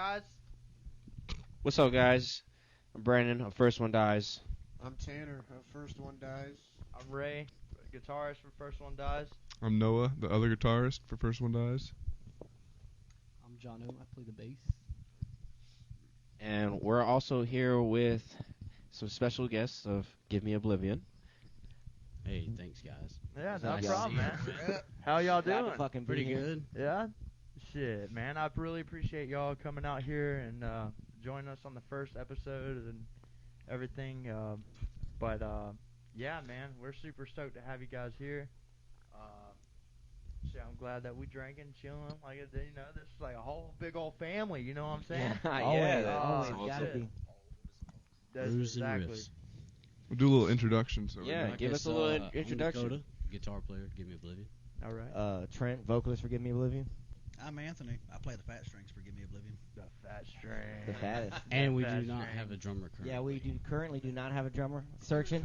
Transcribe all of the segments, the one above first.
guys? What's up, guys? I'm Brandon. First One Dies. I'm Tanner. First One Dies. I'm Ray, guitarist for First One Dies. I'm Noah, the other guitarist for First One Dies. I'm Jono. I play the bass. And we're also here with some special guests of Give Me Oblivion. Hey, thanks, guys. Yeah, no Nice to problem, see man. How y'all Glad to doing? fucking be Pretty here. good. Yeah? Shit, man. I really appreciate y'all coming out here and joining us on the first episode and everything. Yeah, man, we're super stoked to have you guys here. Shit, I'm glad that we drinking, chilling. Like, this is like a whole big old family, you know what I'm saying? Always Oh, gotta shit. be. That's Brews and exactly. riffs. We'll do a little introduction. So Yeah, we give us a little introduction. I'm Dakota, guitar player. Give me Oblivion. All right. Trent, vocalist for Give Me Oblivion. I'm Anthony. I play the fat strings for Give Me Oblivion. The fat string. The fattest. And we do Fast not string. have a drummer currently. Yeah, we currently do not have a drummer. Searching.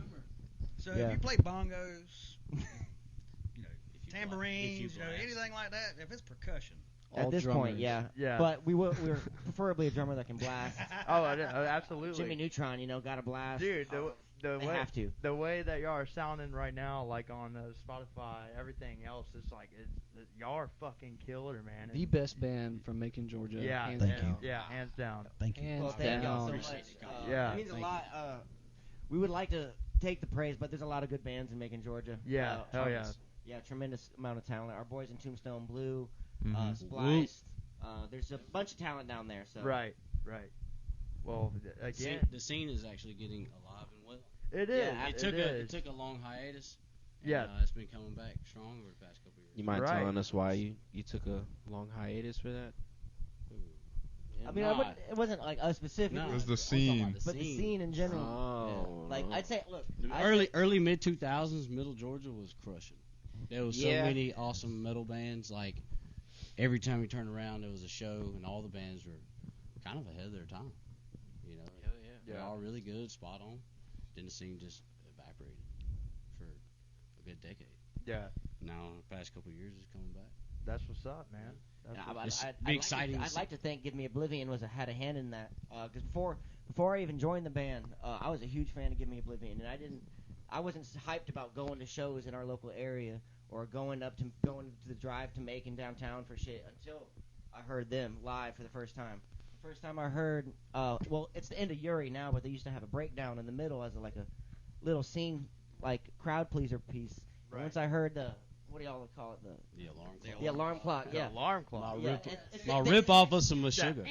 So Yeah. if you play bongos, If you tambourines, blast. anything like that, if it's percussion. At All this point, drummers. yeah. Yeah. But we're preferably a drummer that can blast. Absolutely. Jimmy Neutron, got to blast. Dude, the They way have to. the way that y'all are sounding right now, like on Spotify, everything else, it's like y'all are fucking killer, man. The best band from Macon, Georgia. Yeah, hands Thank down. you. Yeah, hands down. Thank you. Hands Well, thank y'all down. so much. Yeah. It means a Thank lot. We would like to take the praise, but there's a lot of good bands in Macon, Georgia. Yeah, hell yeah. Yeah, tremendous amount of talent. Our boys in Tombstone Blue, Mhm. Spliced. There's a bunch of talent down there. So Right. Well, again, The scene is actually getting alive and well. it is. Yeah, It took a long hiatus. Yeah. And, it's been coming back strong over the past couple years. You mind Right. telling us why you took a long hiatus for that? I mean, it wasn't like us specifically, No, It was the I'm talking scene. about but the scene in general. Oh. Like I'd say, look, Early mid 2000s, Middle Georgia was crushing. There was so Yeah. many awesome metal bands. Like every time you turn around, there was a show, and all the bands were kind of ahead of their time. Hell yeah. They're all really good, spot on. Then the scene just evaporated for a good decade. Yeah, Now, the past couple of years, it's coming back. that's what's up, man. That's Yeah, what's It's be exciting to I'd see. like to think Give Me Oblivion had a hand in that. Because before I even joined the band, I was a huge fan of Give Me Oblivion, and I wasn't hyped about going to shows in our local area or going to the drive to Macon downtown for shit until I heard them live for the first time. The first time I heard, it's the end of Uri now, but they used to have a breakdown in the middle as a little scene, like crowd pleaser piece. And Right. once I heard what do y'all call it? The alarm clock. The alarm clock. The Yeah. alarm clock. Yeah, I'll rip off of some sugar. The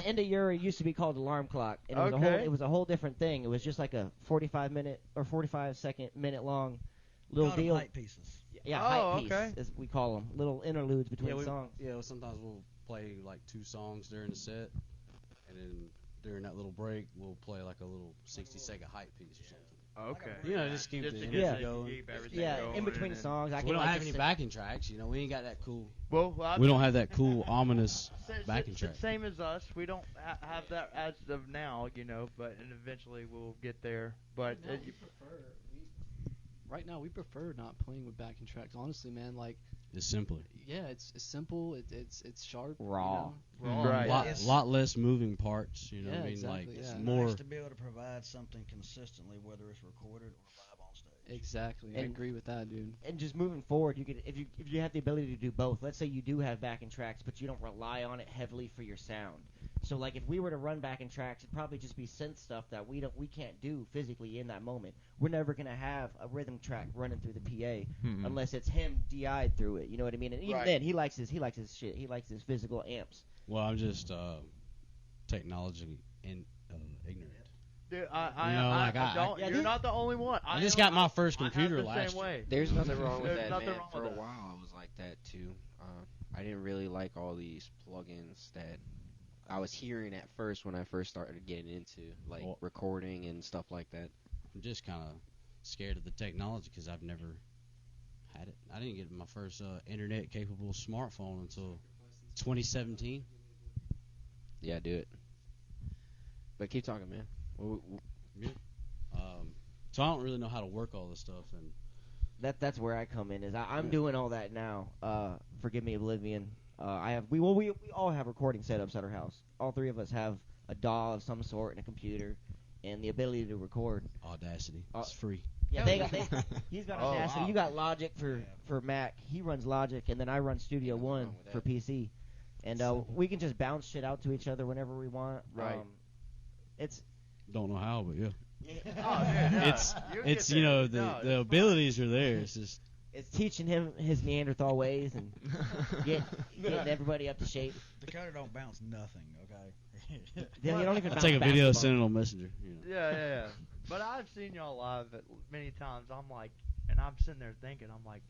end of Uri used to be called alarm clock, and it was a whole different thing. It was just like a 45-minute or 45-minute long little Call them deal. hype pieces. Yeah, Oh, hype piece, okay. as we call them, little interludes between songs. Yeah, sometimes we'll play like 2 songs during the set, and then during that little break, we'll play like a little 60-second hype piece or something. Okay. Just keep the to energy Yeah. going. keep everything Yeah, going in between and- songs, I We can don't like have to any sit- backing tracks, we ain't got that cool. Well, We don't have that cool, ominous backing track. Same as us. We don't have that as of now, but and eventually we'll get there. But Right now, we prefer not playing with backing tracks. Honestly, man, like, It's simpler. yeah, it's simple. It's sharp. Raw. Right. Lot less moving parts. You know Yeah, what I mean? exactly, Like yeah. it's It's more. nice to be able to provide something consistently, whether it's recorded or live on stage. Exactly. I And- agree with that, dude. And just moving forward, if you have the ability to do both. Let's say you do have backing tracks, but you don't rely on it heavily for your sound. So like if we were to run backing tracks, it'd probably just be synth stuff that we can't do physically in that moment. We're never gonna have a rhythm track running through the PA unless it's him DI'd through it. You know what I mean? And even then, he likes his shit. He likes his physical amps. Well, I'm just technology ignorant. dude, You know, like I- don't. Yeah, You're dude. not the only one. I just got my first I have computer the last same year. way. There's nothing wrong with There's that, nothing man. wrong For with a that. while, I was like that too. I didn't really like all these plugins that I was hearing at first when I first started getting into Well- recording and stuff like that. I'm just kind of scared of the technology because I've never had it. I didn't get my first internet-capable smartphone until 2017. Yeah, do it. But keep talking, man. So I don't really know how to work all this stuff, and That's where I come in. I'm doing all that now. For Give Me Oblivion. we all have recording setups at our house. All three of us have a DAW of some sort and a computer and the ability to record. Audacity. It's free. Yeah, he's got Audacity. You got Logic for Mac. He runs Logic, and then I run Studio One for PC. And we can just bounce shit out to each other whenever we want. Right. It's Don't know how, but yeah. It's the abilities are there. It's just it's teaching him his Neanderthal ways and getting everybody up to shape. Dakota don't bounce nothing, okay? Yeah, you don't even I'll bounce take a video, basketball. send it on Messenger. You know. Yeah. But I've seen y'all live many times. I'm like, and I'm sitting there thinking, I'm like,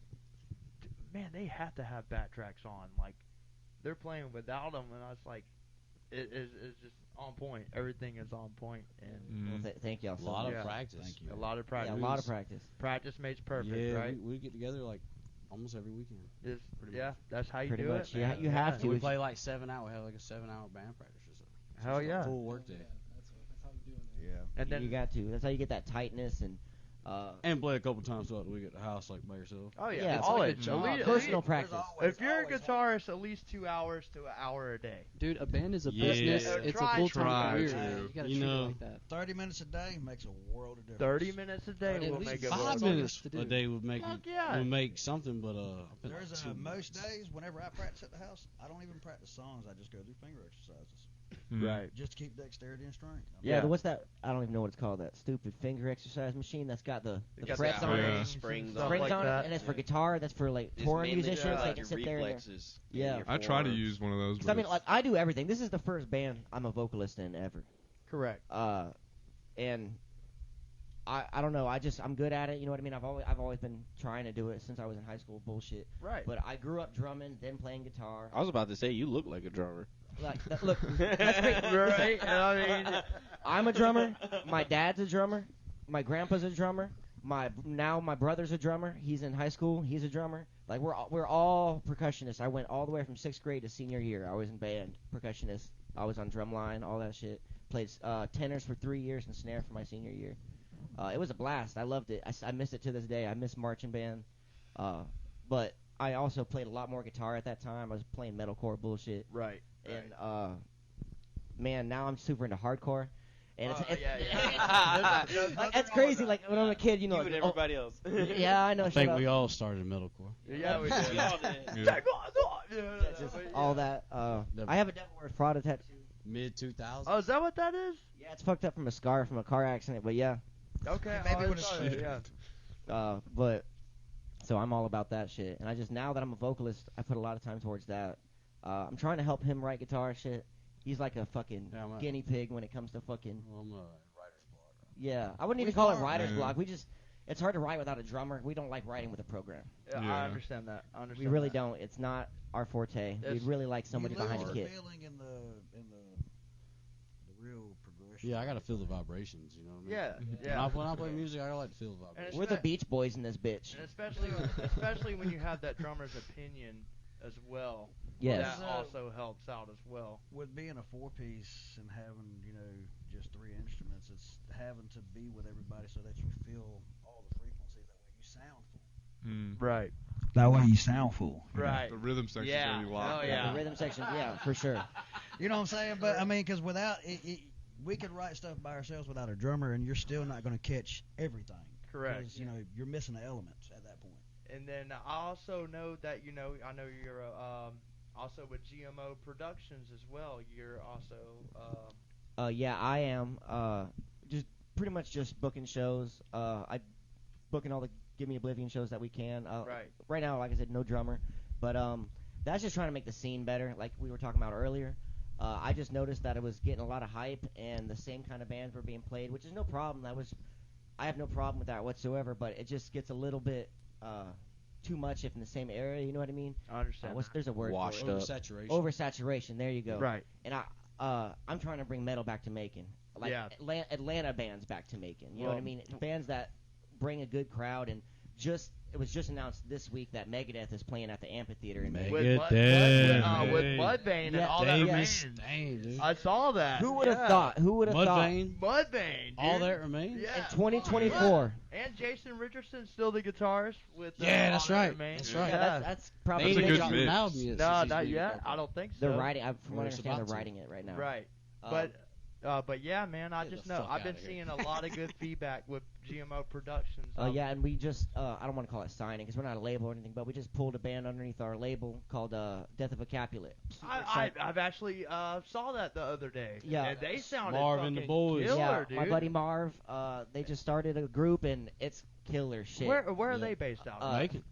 man, they have to have backtracks on. Like, they're playing without them, and I was like, it's just on point. Everything is on point, and Well, thank y'all. A So lot much. of practice. Thank you. a lot of practice. Yeah, a lot of practice. Practice makes perfect, Yeah, right? we get together like almost every weekend. Yeah, that's how you Pretty do much. it. Yeah, man. you have And to. we play like 7 hours. We have like a 7-hour band practice or something. It's Hell just a yeah. full work day. That's how we do it. Yeah. And then You got to. That's how you get that tightness and And play a couple times throughout the week at the house, like by yourself. oh yeah, Yeah, it's all like a it. job. At least- personal practice. If you're a guitarist, at least 2 hours to an hour a day. Dude, a band is a Yeah. business. Yeah, It's try a full-time to. career. You You gotta know, treat it like that. 30 minutes a day makes a world of difference. 30 minutes a day At will least make it 5 work. 5 minutes minutes to do. a day would make Fuck yeah. would make something, but I've been There's like 2 most months. days, whenever I practice at the house, I don't even practice songs. I just go through finger exercises. Right. Just to keep dexterity and strength. yeah. What's that? I don't even know what it's called. That stupid finger exercise machine that's got the It got frets the on Yeah. it. Springs Stuff on Springs like on that. it, and it's for guitar. That's for like It's touring mainly musicians. for, They like, can your sit there. And reflexes and Yeah. your I try to forearms. use one of those. Cause I mean, like I do everything. This is the first band I'm a vocalist in ever. Correct. And I don't know. I'm good at it. You know what I mean? I've always been trying to do it since I was in high school. Bullshit. Right. But I grew up drumming, then playing guitar. I was about to say you look like a drummer. Like, look, let's make, Right. I mean, I'm a drummer. My dad's a drummer. My grandpa's a drummer. My brother's a drummer. He's in high school. He's a drummer. Like we're all percussionists. I went all the way from 6th grade to senior year. I was in band, percussionist. I was on drumline, all that shit. Played tenors for 3 years and snare for my senior year. It was a blast. I loved it. I miss it to this day. I miss marching band. But I also played a lot more guitar at that time. I was playing metalcore bullshit. right. And man, now I'm super into hardcore. And Yeah. it's crazy. Like when I'm a kid, you know. You and everybody else. Yeah, I know. I think we all started metalcore. Yeah, we did. Yeah. Just all that. I have a Devil Wears Prada tattoo. Mid 2000s. Oh, is that what that is? Yeah, it's fucked up from a scar from a car accident, but yeah. Okay. Maybe I when saw it's- it, yeah. But so I'm all about that shit. And I just now that I'm a vocalist, I put a lot of time towards that. I'm trying to help him write guitar shit. He's like a fucking Yeah, I'm a- guinea pig when it comes to fucking. Well, I'm a writer's block. Yeah, I wouldn't even We call it are, writer's man. block. It's hard to write without a drummer. We don't like writing with a program. Yeah, Yeah. I understand that. I understand We really that. don't. It's not our forte. It's- We'd really like somebody you lose behind a the kit. feeling in the real progression. Yeah, I gotta feel the vibrations. You know what I mean? Yeah, yeah. When I play music, I like to feel the vibrations. And We're the Beach Boys in this bitch. And especially when you have that drummer's opinion as well. Yes. That also helps out as well. With being a 4-piece and having, just 3 instruments, it's having to be with everybody so that you feel all the frequencies. That way you sound full. Right. That way you sound full. Right. The rhythm section's Yeah. gonna be locked. Oh, yeah. The rhythm section, yeah, for sure. You know what I'm saying? But I mean, because without it, we could write stuff by ourselves without a drummer, and you're still not going to catch everything. Correct. 'Cause, you're missing the elements at that point. And then I also know that I know you're also with GMO Productions as well. You're also Yeah, I am. Just pretty much just booking shows. I booking all the Give Me Oblivion shows that we can. Right. Right now, like I said, no drummer, but that's just trying to make the scene better, like we were talking about earlier. I just noticed that it was getting a lot of hype, and the same kind of bands were being played, which is no problem. I have no problem with that whatsoever, but it just gets a little bit too much if in the same area. You know what I mean? I understand. There's a word Washed for it. up. Oversaturation. Oversaturation. There you go. Right. And I'm trying to bring metal back to Macon, like Yeah. Atlanta bands back to Macon. You know what I Well- mean? Bands that bring a good crowd and just it was just announced this week that Megadeth is playing at the amphitheater in May. With Mudvayne and all that remains. Dang, dude. I saw that. Who would have thought? Who would have thought? Mudvayne. Mudvayne. All that remains? Yeah. In 2024. And Jason Richardson still the guitarist with. Yeah, that's All That right. Remains. That's right. Yeah, that's probably. They That's a ain't good dropped an mix. album yet. No, since not he's yet. been I don't think so. They're writing. From what I We're understand, about they're to. writing it right now. Right. But yeah, man, I Get just the know fuck I've been outta here. seeing a lot of good feedback with GMO Productions. Yeah, and we just, I don't want to call it signing because we're not a label or anything, but we just pulled a band underneath our label called Death of a Capulet. I've actually saw that the other day. Yeah. And they sounded Marv and the fucking boys. killer, Yeah, dude. my buddy Marv, they just started a group and it's killer shit. Where are Yeah. they based out of? Macon.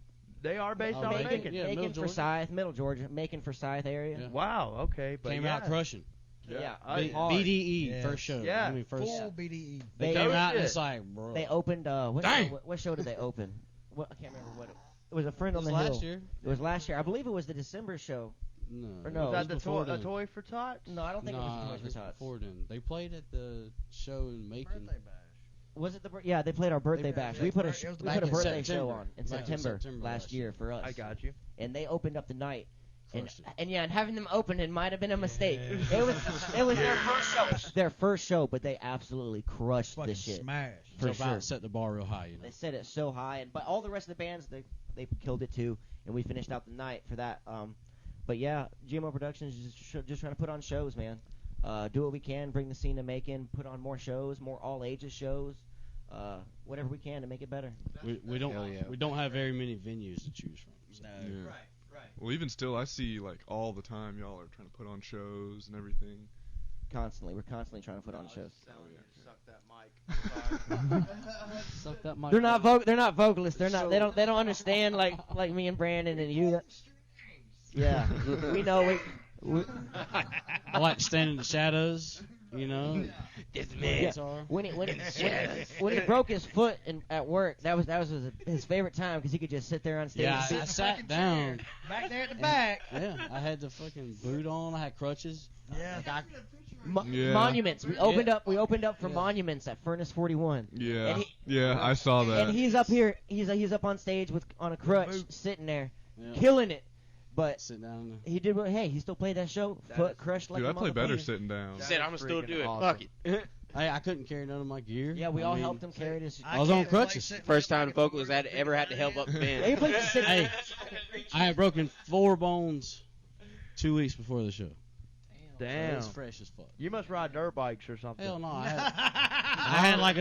They are based Oh, out of Macon. Macon. Yeah, Macon Middle Georgia. Forsyth, Middle Georgia, Macon Forsyth area. Yeah. Wow. Okay. But Came yeah. out crushing. Yeah. Hard. BDE, Yeah. first show. Yeah. I mean, first. Full BDE. They They- came Oh, out and shit. it's like, bro. They opened, Dang. what show did they open? I can't remember what it was. A friend It on was the hill. last year. It was last year. I believe it was the December show. No. Or no, Was it that was the before a then. toy for tots? No, I don't think Nah, it was Toys for Tots. before then. They played at the show in Macon. Birthday bash. Was it yeah, they played our birthday They- bash. yeah, We put a it was the we back put a in birthday show September. on in Back in September September last last year for us. I got you. And they opened up the night. And, Crushed it. and having them open it might have been a mistake. It was their first show. Their first show, but they absolutely crushed Fucking this shit. smash. For So sure. about set the bar real high, you know. They set it so high, but all the rest of the bands they killed it too, and we finished out the night for that. But yeah, GMO Productions is just trying to put on shows, man. Do what we can, bring the scene to Macon, put on more shows, more all ages shows, whatever we can to make it better. We don't Hell yeah. we don't have very many venues to choose from. So. No. Yeah. Right. Well, even still, I see like all the time y'all are trying to put on shows and everything. Constantly, we're constantly trying to put on shows. Suck that mic. Suck that mic. They're not vocalists. They don't understand like me and Brandon and you. Yeah, we know we I like to stand in the shadows, you know. This Yeah. Guitar. when he broke his foot at work, that was his favorite time because he could just sit there on stage. Yeah, and I sat down. Back there at the back. Yeah, I had the fucking boot on. I had crutches. Yeah. Like I, Yeah. Monuments. We opened Yeah. up for Monuments at Furnace 41. Yeah, And yeah, I saw that. And he's up here. He's up on stage on a crutch, sitting there, yeah, killing it. But sit down. he did. Hey, he still played that show. That Foot is- crushed like Dude, a I play better motherfucker. sitting down. That Said is I'm gonna still freaking do it. awesome. Fuck it. I couldn't carry none of my gear. Yeah, we I all mean, helped him carry this. I was on crutches. First time the vocalist had ever had to help up the Yeah, he band. played the six. Hey, I had broken 4 bones 2 weeks before the show. So Damn. it's fresh as fuck. You must ride dirt bikes or something. Hell no, I had like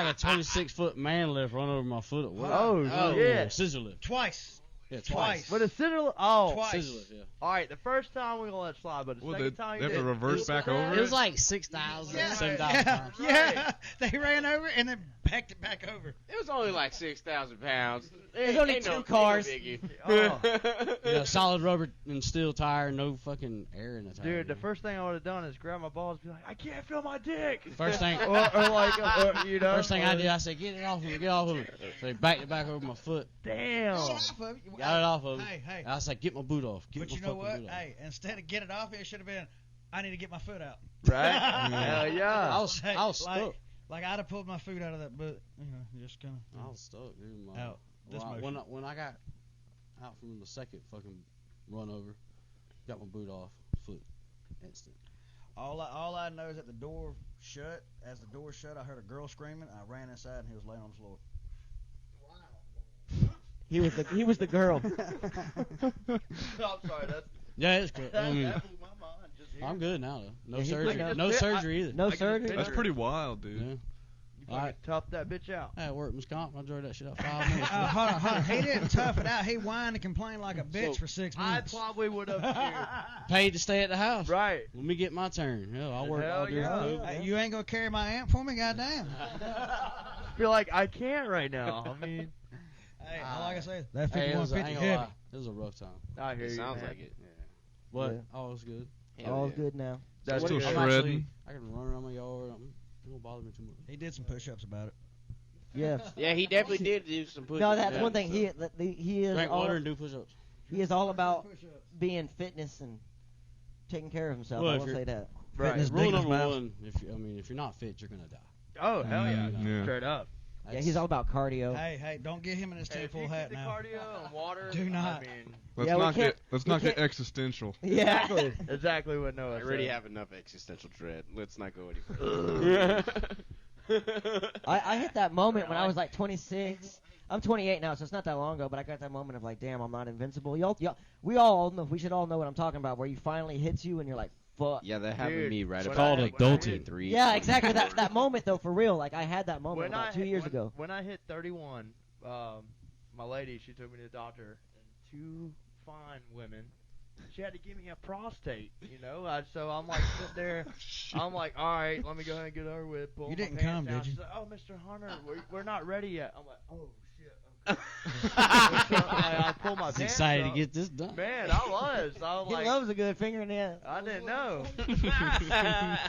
a 26-foot man lift run over my foot at work. Oh, Oh, Yeah, shit. scissor lift. Twice. Yeah, Twice. But a scissor. Oh. Twice. Scissor lift, yeah. All right. The first time we're gonna let it slide, but the Well, second they time have you to did, reverse back over It it? was like 6,000, Yeah. 7,000 Yeah. pounds. Yeah. They ran over and then backed it back over. It was only like 6,000 pounds. There's only Ain't 2 no cars. biggie. Oh. Yeah, solid rubber and steel tire, no fucking air in the tire. Dude, the first thing I would have done is grab my balls and be like, I can't feel my dick. First thing- or like, you know. First thing I did, I said, get it off of me, get off of me. So they backed it back over my foot, Damn. got it off of me. Hey. I was like, get my boot off. Get But my you know fucking what? boot off. Hey, instead of get it off, it should have been, I need to get my foot out. Right? Hell yeah. I was stuck. Like I'd have pulled my foot out of that boot, just kind of. I was stuck, dude. My, Out. This when motion. I got out from the second fucking run over, got my boot off, foot instant. All I know is that the door shut. As the door shut, I heard a girl screaming. I ran inside and he was laying on the floor. He was the girl. I'm sorry. Yeah, it's good. I mean, That blew my mind. Just I'm good now though. No Yeah, he surgery. put- No surgery either. No I get surgery. the That's pretty wild, dude. Yeah. You fucking toughed that bitch out. I worked in Wisconsin. I drove that shit out 5 minutes. Hold on. He didn't tough it out. He whined and complained like a bitch for 6 I months. probably would have too. Paid to stay at the house. Right. When we get my turn, yeah, I'll work Hell all during yeah. COVID. Hey, you ain't gonna carry my amp for me, goddamn. Feel like I can't right now. I mean, Hey, like I said, that Hey, it 5150 was, I ain't gonna heavy. lie. It was a rough time. I hear It you. sounds man. like it. But Yeah. all was good. All's good now. That's Still good. I'm shredding. actually, I can run around my yard. It won't bother me too much. He did some push-ups about it. Yeah. Yeah, he definitely did do some push-ups. No, that's yeah, one thing. so. He is Drink all, water and do push-ups. he is all about being fitness and taking care of himself. Well, I if will you're- say that. Right. Fitness Rule big as number mouse. one: if you're not fit, you're gonna die. Oh hell yeah, Yeah. straight up. Yeah, he's all about cardio. Hey, don't get him in his Hey, if tinfoil you hat keep the now. cardio and water, Do not. I mean, Let's not get existential. Yeah. exactly what Noah I said. already have enough existential dread. Let's not go any further. I hit that moment when I was like 26. I'm 28 now, so it's not that long ago, but I got that moment of like, damn, I'm not invincible. We all know, we should all know what I'm talking about, where you finally hits you and you're like, fuck. Yeah, that happened to me right when about I- like when I 23. Yeah, exactly. That moment though, for real. Like I had that moment When about I 2 years ago. When I hit 31, my lady, she took me to the doctor, and two fine women. She had to give me a prostate, so I'm like sitting there. I'm like, all right, let me go ahead and get over with. Pull You my didn't pants come, down. did you? She's like, oh, Mr. Hunter, we're not ready yet. I'm like, oh shit. Okay. So, I pull my He's pants excited up. to get this done. Man, I was He like, loves a good finger in the ass. I didn't know. I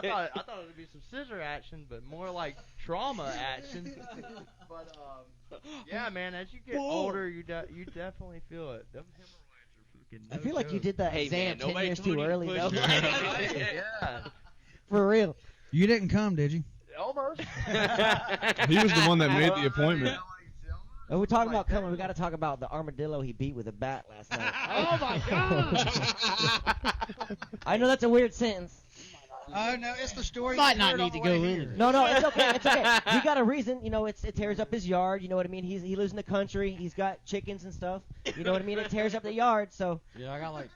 thought it would be some scissor action, but more like trauma action. But yeah, man, as you get older, you definitely feel it. Them hemorrhoids are freaking. I no feel like you joke. did that Hey, exam man, 10 nobody years told too you to early, push though. it. Yeah, For real. You didn't come, did you? almost. He was the one that made the appointment. And we're talking about coming. We got to talk about the armadillo he beat with a bat last night. Oh my god! I know that's a weird sentence. Oh no, it's the story. Might you not heard need on to the go way in here. it. No, it's okay. It's okay. We got a reason. It tears up his yard. You know what I mean? He lives in the country. He's got chickens and stuff. You know what I mean? It tears up the yard. So Yeah, I got like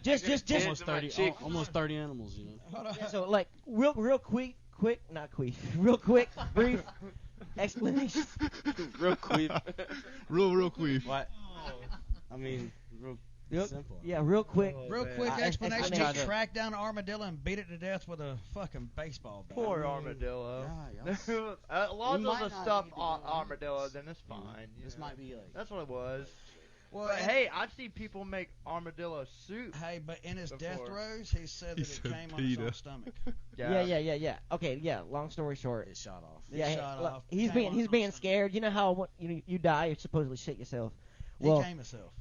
just almost 30, almost 30 animals. so like real quick, real quick, brief explanation. Real quick. Real queef. What? I mean, real simple. Yeah, real quick. Real man. quick I explanation. tried He to- tracked down an armadillo and beat it to death with a fucking baseball bat. Poor armadillo. Yeah, As long as We it was might a not stuffed need to go in. armadillo, then it's fine. This might be like. That's what it was. Well, But hey, I've seen people make armadillo soup. hey, but in his death Before. throes, he said He that it said came on his own PETA. stomach. Yeah. Okay, yeah. Long story short. It shot off. It Yeah, shot look, off. he's Came being on he's his being own scared. You know how you die, you supposedly shit yourself. He Well, came himself.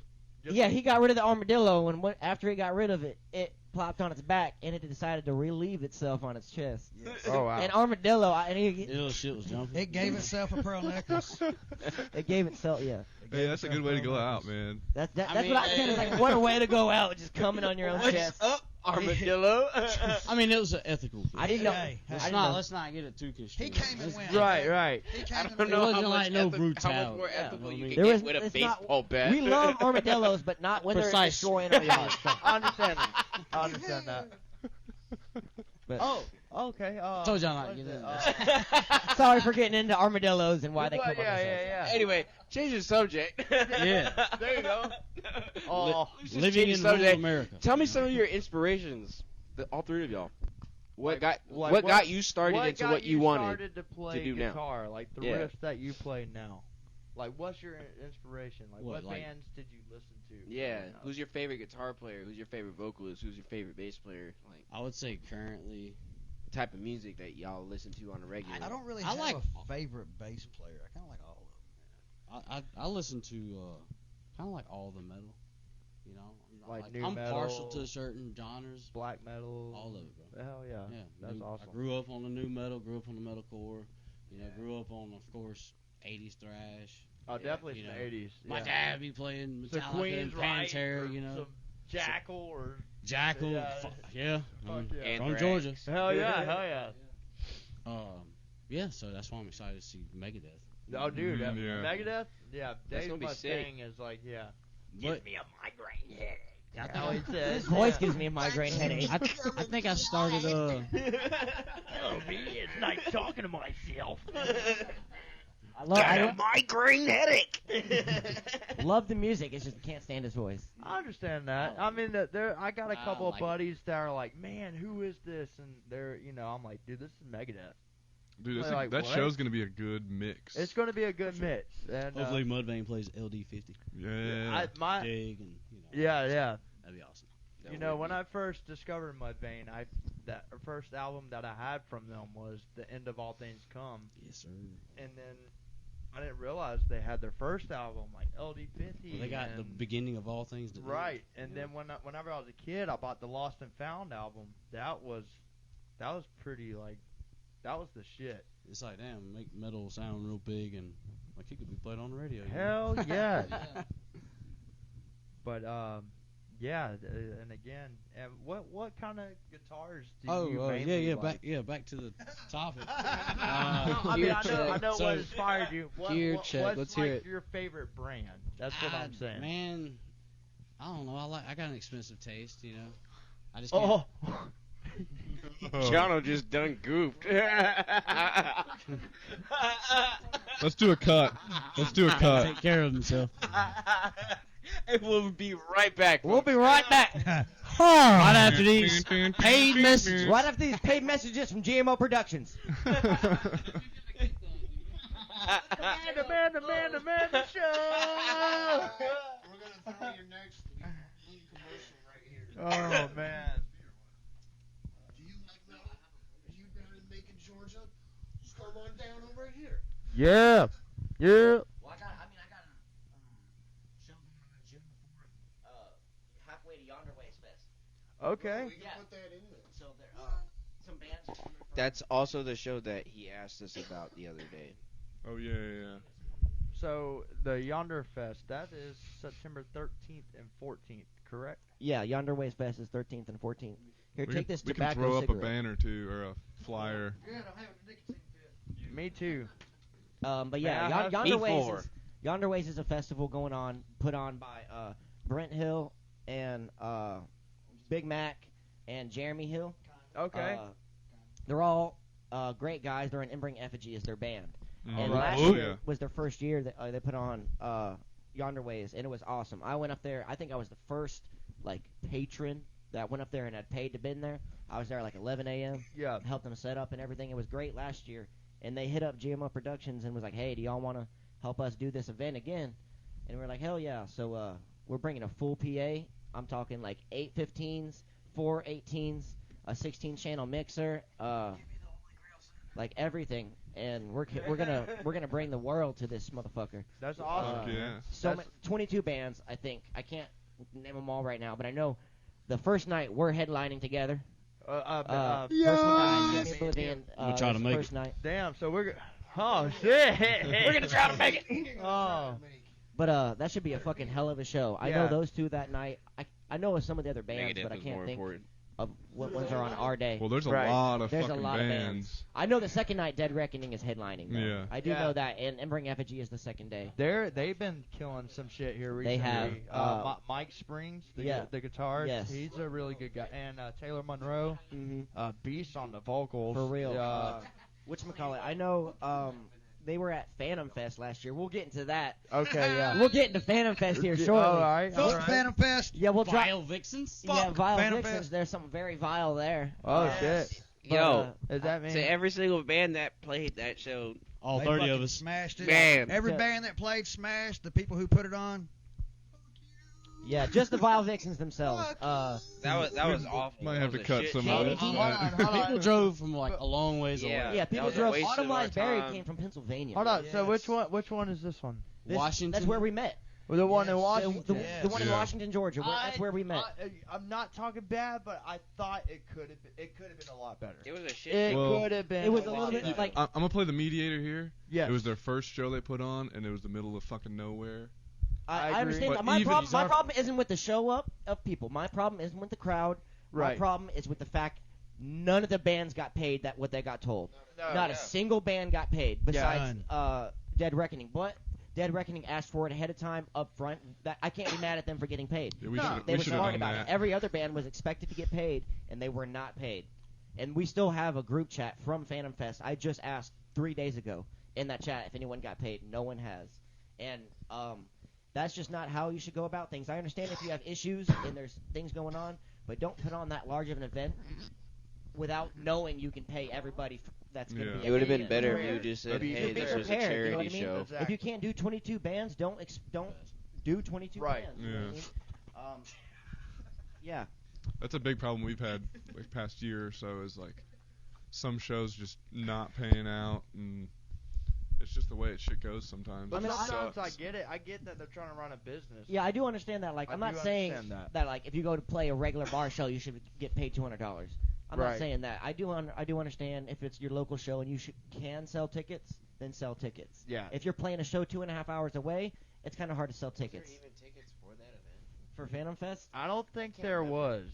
yeah, he got rid of the armadillo, and after he got rid of it, it plopped on its back, and it decided to relieve itself on its chest. Oh wow. And armadillo, Little shit was jumping. It gave itself a pearl necklace. it gave itself, yeah. Hey, that's a good way to go out, man. That's I mean, what I said. It's like, what a way to go out, just coming on your own What's chest. up, armadillo? I mean, it was an ethical thing. I didn't know. Hey, I Let's didn't not know. let's not get it too construed. He came and It's- went. Right. He came I and don't know It how wasn't much, like no how much brutality. more Yeah, ethical well, I you mean- can There get with a it's not- baseball bat. We love armadillos, but not when they're Precise. destroying our yards. I understand that. I understand that. But Oh, okay. Told y'all not what to is get it? into sorry for getting into armadillos and why they Well, come on yeah, the show. yeah. Anyway, change the subject. Yeah. There you go. Oh, Let's just living change in the rural subject. America. Tell me some of your inspirations, all three of y'all. What Like- what got you started what into got what you wanted? started to play do now? guitar, like the Yeah. riffs that you play now? Like, what's your inspiration? Like, What, what like- bands did you listen to? Yeah, growing up? who's your favorite guitar player? Who's your favorite vocalist? Who's your favorite bass player? Like, I would say currently. type of music that y'all listen to on a regular. I don't really I have like- a favorite bass player. I kind of like all of them. I listen to kind of like all the metal. You know, Like new I'm partial metal. to certain genres. Black metal. All of it, bro. Hell yeah. Yeah, That's awesome. I grew up on the new metal, grew up on the metalcore. You know, grew up on, of course, 80s thrash. Oh, definitely you from know, the 80s. My yeah. dad be playing Some Metallica Queens and Right, Pantera, or you know. some Jackal or Jackal, Yeah. yeah. Fuck yeah. And From Thrash. Georgia. hell yeah, hell yeah. Yeah, so that's why I'm excited to see Megadeth. Oh, dude, Yeah. Megadeth. Yeah, That's Dave gonna be Mustaine is like, yeah. But me a migraine headache. That's how he says. His voice gives me a migraine headache. I think I started Hello, me. It's nice talking to myself. I migraine headache. love the music. It's just can't stand his voice. I understand that. I mean, I got a I couple of like it. buddies that are like, man, who is this? And they're, I'm like, dude, this is Megadeth. Dude, They're like, that what? show's gonna be a good mix. It's going to be a good mix. And hopefully Mudvayne plays LD50. Yeah. Dig and yeah. that'd be awesome. When I first discovered Mudvayne, that first album that I had from them was The End of All Things Come. Yes, sir. And then I didn't realize they had their first album, like LD50. Well, they got the and- beginning of all things. To Right, and Yeah. then whenever I was a kid, I bought the Lost and Found album. That was pretty, like, that was the shit. It's like, damn, make metal sound real big and like it could be played on the radio. you know? Hell yeah. Yeah. But and again, what kind of guitars do you Oh, mainly like? back to the topic. I mean, I know so- what inspired you. Gear check, What's let's hear like it. your favorite brand? That's what I'm saying. Man, I don't know. I got an expensive taste, you know. I just can't. Oh, Jono just done goofed. Let's do a cut. Let's do a cut. Take care of himself. And we'll be right back. We'll be right back. Right after these paid messages. Right after these paid messages from GMO Productions. the man, show. We're gonna throw your next commercial right here. Oh man. Do you like metal? Are you down in Macon, Georgia? Just come on down over here. Yeah. Well, I got a show going on June the 4th, halfway to Yonder Ways Fest. Okay. We can Yeah. put that in there. So there, some bands are coming from. That's also the show that he asked us about the other day. Oh yeah. So the Yonder Fest, that is September 13th and 14th, correct? Yeah, Yonder Ways Fest is 13th and 14th. Here, We take can, this we can tobacco throw up a cigarette. banner too, or a flyer. Me too. But May yeah, I have Yonder Ways is a festival going on, put on by Brent Hill and Big Mac and Jeremy Hill. Okay. They're all great guys. They're in Inbring Effigy as their band. And Alright. last Oh, year yeah. was their first year that they put on Yonder Ways, and it was awesome. I went up there. I think I was the first patron that went up there and had paid to been there. I was there at 11 a.m. Yeah. Helped them set up and everything. It was great last year, and they hit up GMO Productions and was like, "Hey, do y'all want to help us do this event again?" And we're like, "Hell yeah!" So we're bringing a full PA. I'm talking 8 15s, 4 18s, a 16-channel mixer, everything. And we're gonna bring the world to this motherfucker. That's awesome. Yeah. So 22 bands, I think. I can't name them all right now, but I know the first night we're headlining together. First one guys, Give Me Oblivion. We'll try to make first night. Damn. So oh shit. We're gonna try to make it. Oh. But that should be a fucking hell of a show. I know Yeah. those two that night. I know of some of the other bands, Negative but I is can't more think important. of what ones are on our day. Well, there's a Right. lot of There's a fucking lot of bands. bands. I know the second night Dead Reckoning is headlining. Though. Yeah. I do Yeah. know that, and Bring Effigy is the second day. They've been killing some shit here They recently. have, Mike Springs, yeah. the guitarist. Yes. He's a really good guy. And Taylor Monroe, Mm-hmm. beast on the vocals. For real. Whatchamacallit? I know they were at Phantom Fest last year. We'll get into that. Okay, yeah. We'll get into Phantom Fest here shortly. All right. All Fuck right. Phantom Fest. Yeah, we'll drop. Vile Vixens? Yeah, Vile Phantom Vixens. Fest. There's something very vile there. Oh Yes. shit. But, Yo, Is that me? to every single band that played that show, All They 30 of fucking us. smashed it. Man. Every Yeah. band that played smashed. The people who put it on. Yeah, just the Vile Vixens themselves. that was awful. Might That have was to a cut shit some show. of it. Hold on. People drove from a long ways Yeah. away. Yeah, that people was a drove. waste of Autumn our Lies Berry time. came from Pennsylvania. Hold on. So Yes. which one is this one? Washington. That's where we met. Well, the one in Yes. Washington. The one in Yeah. Washington, Georgia. That's where we met. I'm not talking bad, but I thought it could have been a lot better. It was a shit It show. Well- could have been. It was a lot little bit better. like I'm gonna play the mediator here. Yes. It was their first show they put on, and it was the middle of fucking nowhere. I I agree. understand But that. My even problem. these My are- problem isn't with the show up of people. My problem isn't with the crowd. My Right. problem is with the fact none of the bands got paid what they got told. Not a single band got paid besides Dead Reckoning. But Dead Reckoning asked for it ahead of time up front. That I can't be mad at them for getting paid. Yeah, we No, should They we were should have smart done about that. it. Every other band was expected to get paid, and they were not paid. And we still have a group chat from Phantom Fest. I just asked 3 days ago in that chat if anyone got paid. No one has. And that's just not how you should go about things. I understand if you have issues and there's things going on, but don't put on that large of an event without knowing you can pay everybody that's going to Yeah. be. It would have been paid. better if you just said, Be "Hey, this was a prepared, you know charity what I mean? show." Exactly. If you can't do 22 bands, don't do 22 Right. bands. You know what I mean? Yeah. That's a big problem we've had like past year or so. Is like some shows just not paying out, and it's just the way shit goes sometimes. But I mean, sometimes I Sucks. get it. I get that they're trying to run a business. Yeah, I do understand that. Like, I I'm not do saying understand that. Like, if you go to play a regular bar show, you should get paid $200. I'm Right. not saying that. I do understand if it's your local show and you can sell tickets, then sell tickets. Yeah. If you're playing a show 2.5 hours away, it's kind of hard to sell tickets. Was there even tickets for that event? For Phantom Fest, I don't think there was.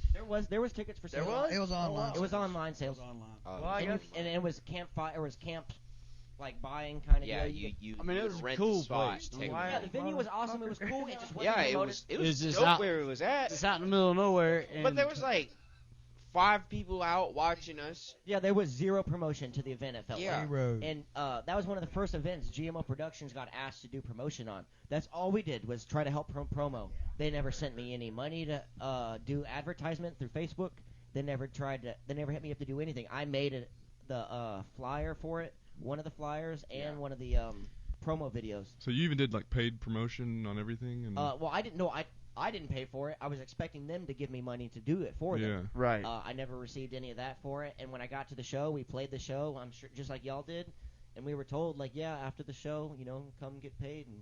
there was tickets for There sale. was? It was online. It was online sales. It was online. Oh, Well, I And, guess- and it was camp like buying kind of yeah, deal. you. I mean, you it was a rent cool the spot, place. technically. Why- Yeah, the venue was awesome. It was cool. It just wasn't Yeah, it promoted. was. It It's was just dope out- where it was at. It's out in the middle of nowhere. And But there was like 5 people out watching us. Yeah, there was zero promotion to the event. It felt Yeah. like. Zero. And that was one of the first events GMO Productions got asked to do promotion on. That's all we did was try to help promo. They never sent me any money to do advertisement through Facebook. They never hit me up to do anything. I made the flyer for it, one of the flyers, and one of the promo videos. So you even did like paid promotion on everything, and Well, I didn't know. I didn't pay for it. I was expecting them to give me money to do it for them. yeah. Right. I never received any of that for it. And when I got to the show, we played the show. I'm sure just like y'all did, and we were told like, yeah, after the show, come get paid. And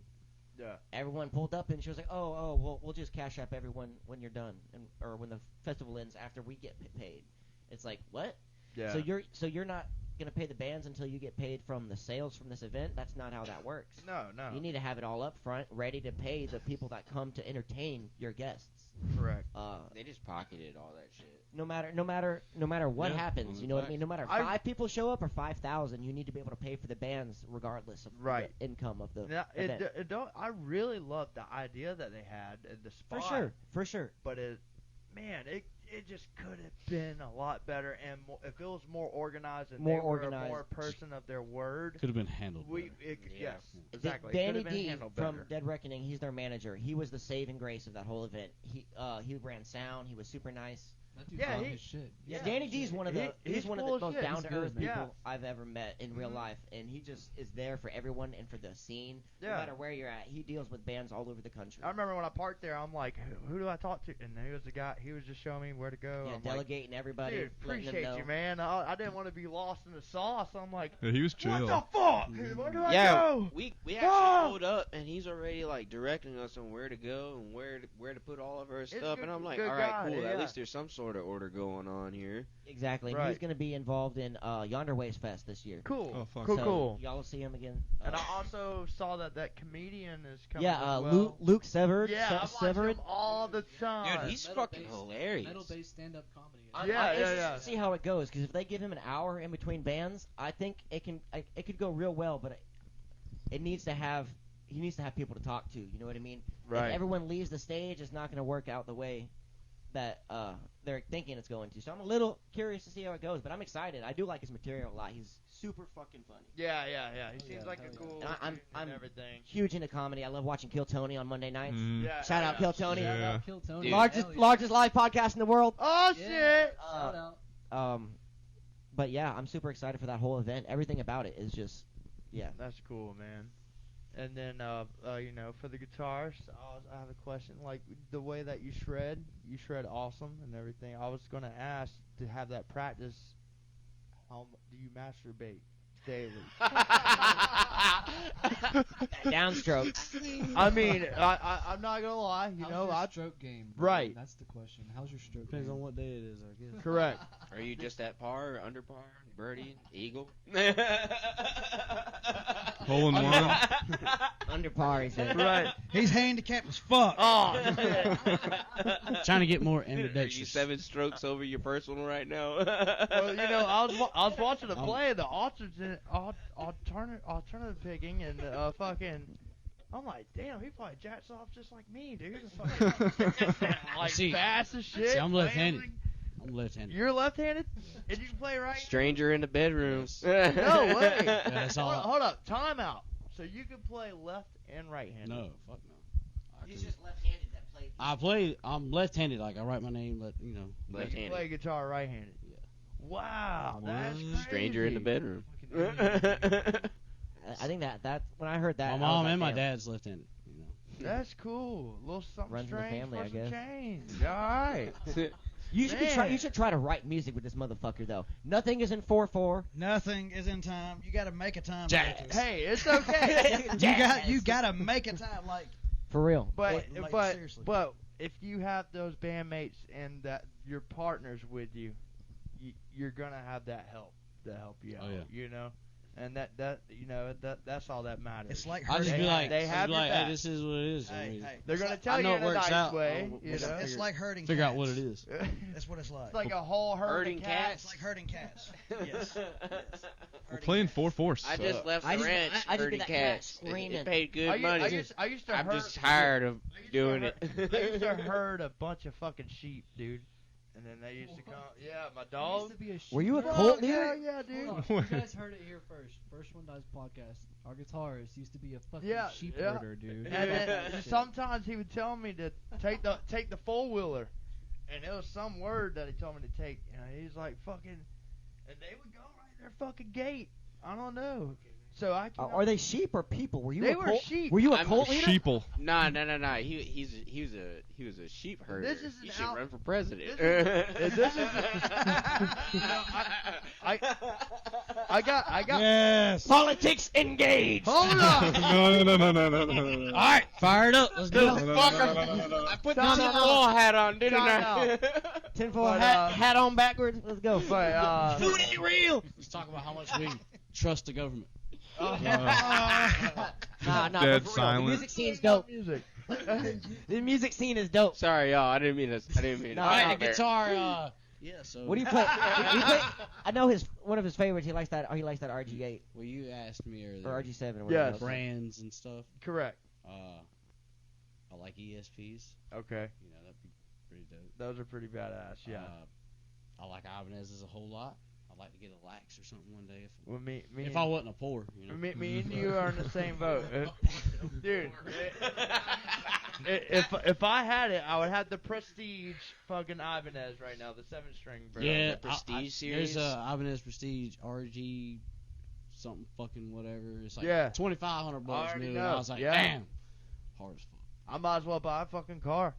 Yeah. everyone pulled up, and she was like, oh, we'll just cash up everyone when you're done, or when the festival ends after we get paid. It's like what? Yeah. So you're not gonna pay the bands until you get paid from the sales from this event? That's not how that works. No. You need to have it all up front, ready to pay the people that come to entertain your guests. Correct. They just pocketed all that shit. No matter what Yeah, happens, you know what I mean. No matter I- 5 people show up or 5,000, you need to be able to pay for the bands regardless of Right. the income of the Now, event. it don't. I really love the idea that they had at the spot. For sure. But it just could have been a lot better, and if it was more organized and More they were organized. a more person of their word, could have been handled. better. yes, D- exactly. It Danny could have been D handled from better. Dead Reckoning, he's their manager. He was the saving grace of that whole event. He ran sound. He was super nice. That dude's Yeah, on he- his shit. Yeah, Danny D's one of the He's he's one of cool the as most shit. down to He's earth good, man. people I've ever met in real life, and he just is there for everyone and for the scene. No Yeah. matter where you're at, he deals with bands all over the country. I remember when I parked there, I'm like, who do I talk to? And he was the guy. He was just showing me where to go. Yeah, I'm delegating everybody, like, dude, letting them appreciate know. you, man. I didn't want to be lost in the sauce. I'm like, Yeah, he was chill. what the fuck? Where do I Yeah, go? we Ah! actually pulled up, and he's already like directing us on where to go and where to put all of our stuff. good- And I'm like, good all right, guy, cool. yeah. At least there's some sort of order going on here. Exactly. And Right. he's going to be involved in Yonder Ways Fest this year. Cool. Oh, fuck. Cool, So cool. Y'all will see him again. And I also saw that comedian is coming. Yeah, as well. Luke Severed. Yeah, I watch Severed. him all the time. Dude, he's Metal fucking based- hilarious. Metal-based stand-up comedy. Yeah, I'm interested yeah. to see how it goes, because if they give him an hour in between bands, I think it could go real well. But he needs to have people to talk to. You know what I mean? Right. If everyone leaves the stage, it's not going to work out the way that they're thinking it's going to. So I'm a little curious to see how it goes, but I'm excited. I do like his material a lot. He's super fucking funny. Yeah. He seems Yeah, like hell a yeah. cool And I'm- dude I'm- and everything. Huge into comedy. I love watching Kill Tony on Monday nights. Yeah. Shout out Kill Tony. Shout Yeah. out Kill Tony. Dude. Largest Hell yeah. largest live podcast in the world. Oh Yeah. shit! Shout out. But yeah, I'm super excited for that whole event. Everything about it is just, yeah. That's cool, man. And then, for the guitars, I have a question. Like the way that you shred awesome and everything. I was gonna ask to have that practice. How do you masturbate daily? Downstroke. I mean, I'm not gonna lie. How's your I stroke game? Right. That's the question. How's your stroke Depends game? on what day it is, I guess. correct. Are you just at par, under par, birdie, eagle? Hole in one. Under par, he said. Right. He's handicapped as fuck. Oh shit. Trying to get more Are you ambidextrous. 7 strokes over your personal right now? Well, I was watching a play of the alternative picking and fucking. I'm like, damn, he probably jacks off just like me, dude. Fucking, like See- fast as shit. see, I'm left-handed. flailing. I'm left-handed. You're left-handed, and you can play right. Stranger in the bedroom. No way. Yeah, that's all. Hold up, time out. So you can play left and right-handed. No, fuck no. He's just left-handed that played. I'm left-handed. Like I write my name, but But you can Left-handed. play guitar right-handed. Yeah. Wow, that's crazy. Stranger in the bedroom. I think that's when I heard that. my I was mom like, and my damn. dad's left-handed. You know. That's cool. A little something Runs in the strange family, for I some guess. change. All right. You should Man. you should try to write music with this motherfucker though. Nothing is in 4/4. Nothing is in time. You got to make a time. Jazz. Like Hey, it's okay. you got to make a time. Like For real. But Like, seriously. if you have those bandmates and that your partners with you, you're gonna have that help to help you out. Oh, yeah. You know, and that's all that matters. It's like I just hurting. be like, they have your hey, back. this is what it is. I Hey, mean, hey. They're gonna It's tell I you know in it a works nice out. way. I'll- You It's, know, it's like hurting figure cats. out what it is. That's what it's like. it's like a whole herd Herding of cats. It's like hurting cats. Yes. We're playing 4-4. I just left I the just- ranch I just herding get that cat cats. screaming. It paid good I money. used to I'm herd, just tired of I used to doing herd- it. I used to herd a bunch of fucking sheep, dude. And then they used to come. Yeah, my dog. Were you a Dog, cult yeah, leader? yeah, dude. Hold on, you guys heard it here first. First One Dies podcast. Our guitarist used to be a fucking Yeah, sheep yeah. herder, dude. And then Shit. sometimes he would tell me to take the 4-wheeler, and it was some word that he told me to take, and he's like fucking, and they would go right in their fucking gate. I don't know. So I can. Are they sheep or people? Were you They a were cult? sheep. Were you a I'm cult leader? Sheeple. No. He was a sheep herder. This is He an should out- run for president. This is I got. Yes. Politics engaged. Hold on. No. All right, fire it up. Let's do it. I put the No, no, no. tinfoil hat on, didn't Time I? Tinfoil But, hat on backwards. Let's go. But Food ain't real. Let's talk about how much we trust the government. Nah, Dead but for real, silent. the music scene's dope. music. The music scene is dope. Sorry, y'all. I didn't mean to. No, All right, no, the guitar. Yeah. So. What do you play? I know one of his favorites. He likes that RG8 Well, you asked me earlier. or RG7 or whatever. Yes. it was. Brands and stuff. Correct. I like ESPs. Okay. You know, that'd be pretty dope. Those are pretty badass. Yeah. I like Ibanez's a whole lot. I'd like to get a Lax or something one day Well, me if I wasn't a poor. You know. me and you are in the same boat, dude. If I had it, I would have the Prestige fucking Ibanez right now, the 7-string. Bro. Yeah, the Prestige series? There's Ibanez Prestige RG something fucking whatever. It's like Yeah. $2,500 I already new. know. And I was like, Yeah. damn, hard as fuck. I might as well buy a fucking car.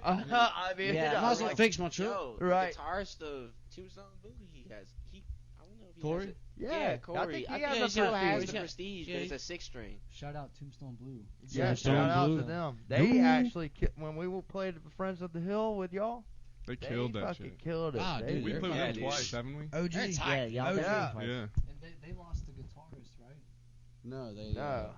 I mean, Yeah, I might as well like- fix my truck. Yo, Right. the guitarist of Tombstone Blue, I don't know if he Corey? has it. yeah, Corey. I think he I has think a he still has Prestige. the Prestige, Yeah, but it's a 6-string. Shout out Tombstone Blue. Yeah, Tombstone shout out Blue. to them. They actually, when we played at Friends of the Hill with y'all, They they killed that fucking shit. killed it. Ah, They dude, We did. played with Yeah, them dude. twice, haven't we? OG. That's Yeah, y'all OG. did. Yeah. And they lost the guitarist, right? No, they. No.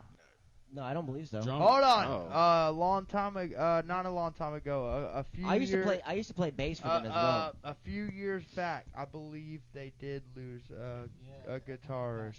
No, I don't believe so. Drummer. Hold on. Oh. A long time ago, not a long time ago, a few I used years, to play bass for them as well. a few years back, I believe they did lose a guitarist.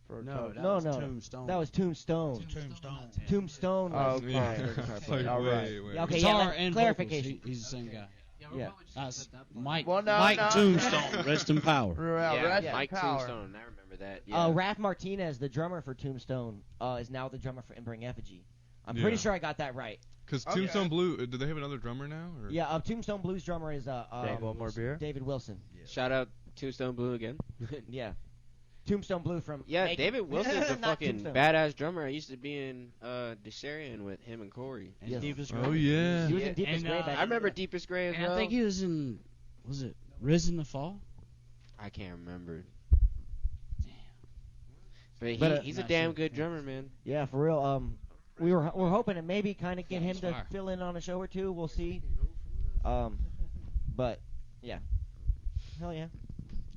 For No, Toad. that No, was no. Tombstone. That was Tombstone. Tombstone. Tombstone was. Okay. Yeah. Guitar It's player. like, All right. wait. Yeah, okay, Guitar yeah, and clarification. vocals. He's the same guy. Yeah, Yeah. probably just That's at that point. Mike. Well, no, Mike no. Tombstone. Rest in power. Yeah, rest in Mike power. Tombstone. I remember that. Yeah. Raph Martinez, the drummer for Tombstone, is now the drummer for Embring Effigy. I'm pretty Yeah. sure I got that right. Because Okay. Tombstone Blue, do they have another drummer now? Or? Yeah, Tombstone Blues drummer is Dave, one more beer. David Wilson. Shout out Tombstone Blue again. Yeah. Tombstone Blue from Yeah, Macon. David Wilson's a Not fucking Tombstone. badass drummer. I used to be in Desarian with him and Corey. And Yes. Deepest Oh, Grave. yeah. He was in Deepest And, Grave back I remember then. Deepest Grey as And well. I think he was in. Was it Risen to Fall? I can't remember. But, But, he's a Not damn sure. good drummer, man. Yeah, for real. We're hoping to maybe kind of get Yeah, him he's to fire. fill in on a show or two. We'll see. But yeah, hell yeah.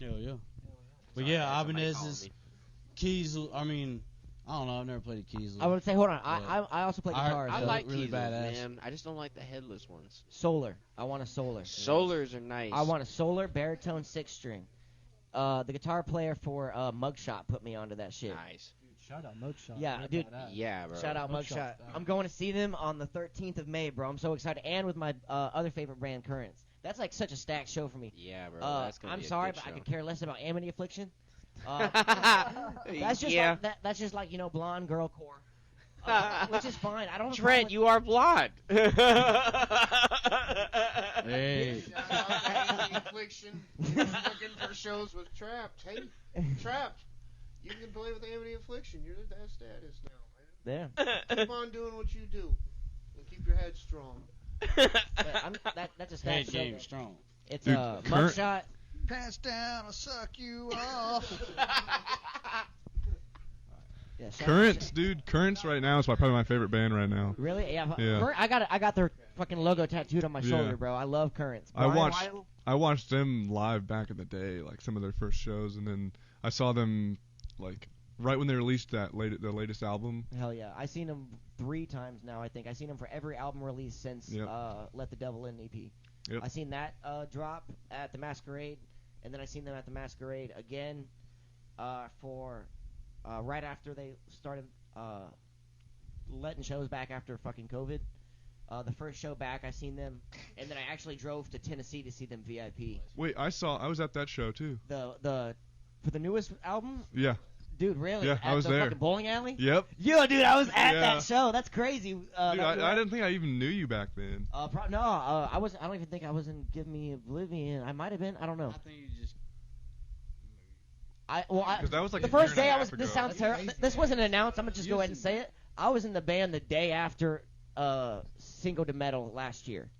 Hell yeah. But Sorry, yeah, somebody Ibanez's calling keys. I mean, I don't know. I've never played a keys. I would say, hold on. Yeah. I also play I- guitar. I so like really keys, badass. man. I just don't like the headless ones. solar. I want a solar. Solars are nice. I want a solar baritone 6-string. The guitar player for Mugshot put me onto that shit. nice. Shout out Mugshot. Yeah, They're dude. badass. Yeah, bro. Shout out Mugshot's Mugshot. down. I'm going to see them on the 13th of May, bro. I'm so excited. And with my other favorite band, Currents. That's like such a stacked show for me. Yeah, bro. That's gonna I'm be a sorry, good but I show. could care less about Amity Affliction. That's just yeah. like that's just like blonde girl core, which is fine. I don't. have a Trent, problem you are blonde. Hey. Affliction. Looking for shows with Trapped. Hey, Trapped. You can play with Amity Affliction. You're that status now, man. with- Yeah, Keep on doing what you do, and keep your head strong. but that's a Head stacked show. game strong. It's Dude, Current- Mugshot. Pants down, I'll suck you off. Yeah, shout out- Currents, dude. Currents right now is probably my favorite band right now. Really? Yeah. Yeah. I got their fucking logo tattooed on my Yeah. shoulder, bro. I love Currents. I Brian watched Weil- I watched them live back in the day, like some of their first shows, and then I saw them like right when they released their latest album. Hell yeah. I've seen them 3 times now, I think. I've seen them for every album release since Yep. Let the Devil In EP. Yep. I seen that drop at the Masquerade, and then I seen them at the Masquerade again for right after they started letting shows back after fucking COVID. The first show back, I seen them, and then I actually drove to Tennessee to see them VIP. Wait, I was at that show too. The for the newest album, Yeah. dude, really? Yeah, at I was the there. fucking bowling alley? Yep. Yo, dude, I was at Yeah. that show. That's crazy. Dude, I didn't think I even knew you back then. I was. I don't even think I was in Give Me Oblivion. I might have been. I don't know. I think you just. Because that was like the a year first and a day I half was. ago. This sounds terrible. This wasn't announced. I'm gonna just go ahead and say it. I was in the band the day after Single to Metal last year.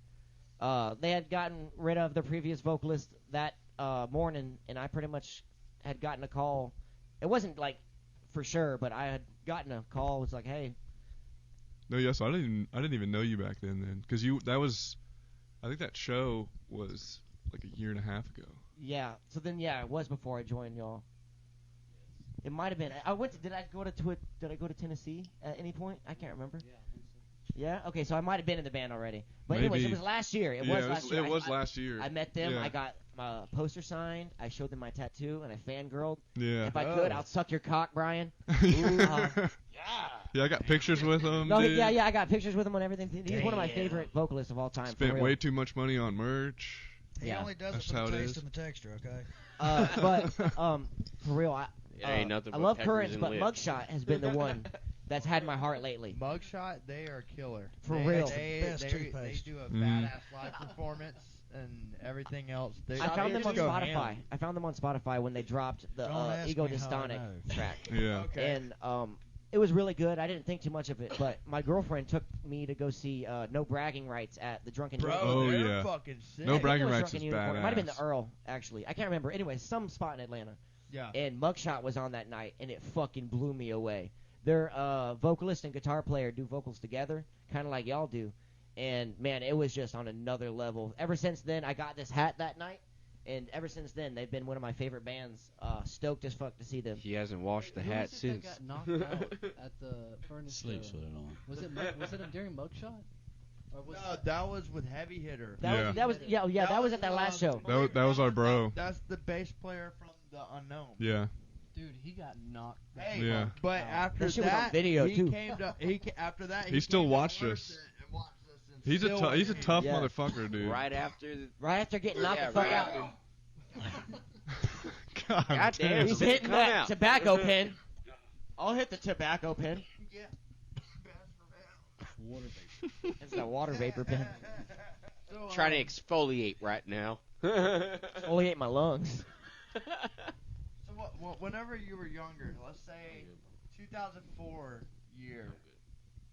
They had gotten rid of their previous vocalist that morning, and I pretty much had gotten a call. It wasn't like for sure, but I had gotten a call. It was like, hey. No, yes, I didn't even know you back then, because I think that show was like a year and a half ago. Yeah. So then, it was before I joined y'all. It might have been. I went to. Did I go to Tennessee at any point? I can't remember. Yeah, I think so. Yeah. Okay. So I might have been in the band already. But Maybe. anyways, it was last year. It was last year. It was last year. I met them. Yeah. I got my poster signed. I showed them my tattoo, and I fangirled. Yeah. If I could, I'll suck your cock, Brian. Yeah, I got pictures with him. No, dude. yeah. I got pictures with him on everything. He's one of my favorite vocalists of all time. Spent for real. way too much money on merch. He Yeah. only does That's it for how the it taste is. and the texture, okay? But for real, It ain't nothing I but love peppers Currents, and but lips. Mugshot has been the one that's had my heart lately. Mugshot, they are killer. For they, real. They, Best they, toothpaste. they do a Mhm. badass live performance and everything else. They, I found they them on just go Spotify. ham. I found them on Spotify when they dropped the Don't ask Ego me how I Dystonic know. track. Yeah. Okay. And it was really good. I didn't think too much of it, but my girlfriend took me to go see No Bragging Rights at the Drunken Bro, Unicorn. Oh, they're yeah. fucking sick. No I think Bragging it was Rights Drunken is Unicorn. It might have been the badass. Earl, actually. I can't remember. Anyway, some spot in Atlanta. Yeah. And Mugshot was on that night, and it fucking blew me away. Their vocalist and guitar player do vocals together, kind of like y'all do. And, man, it was just on another level. Ever since then, I got this hat that night, and ever since then, they've been one of my favorite bands. Stoked as fuck to see them. He hasn't washed the Who hat was it since. that got knocked out at the Furnace Sleeps show? with it on. Was it during Mugshot? Or was No, that was with Heavy Hitter. That was at that last show. That was our bro. That's the bass player from The Unknown. Yeah. Dude, he got knocked. the Hey, Yeah. fuck but out. after That shit was on that, video, he too. came to after that. He still came to watched work us. and watched us and He's still he's a came. tough Yeah. motherfucker, dude. Right after the. Right after getting knocked Yeah, the fuck right out. after. God God damn. He's Come hitting that out. tobacco pen. I'll hit the tobacco pen. Yeah. Water vapor. It's that water vapor pen. So, Trying to exfoliate right now. Only ate my lungs. So whenever you were younger, let's say 2004 year,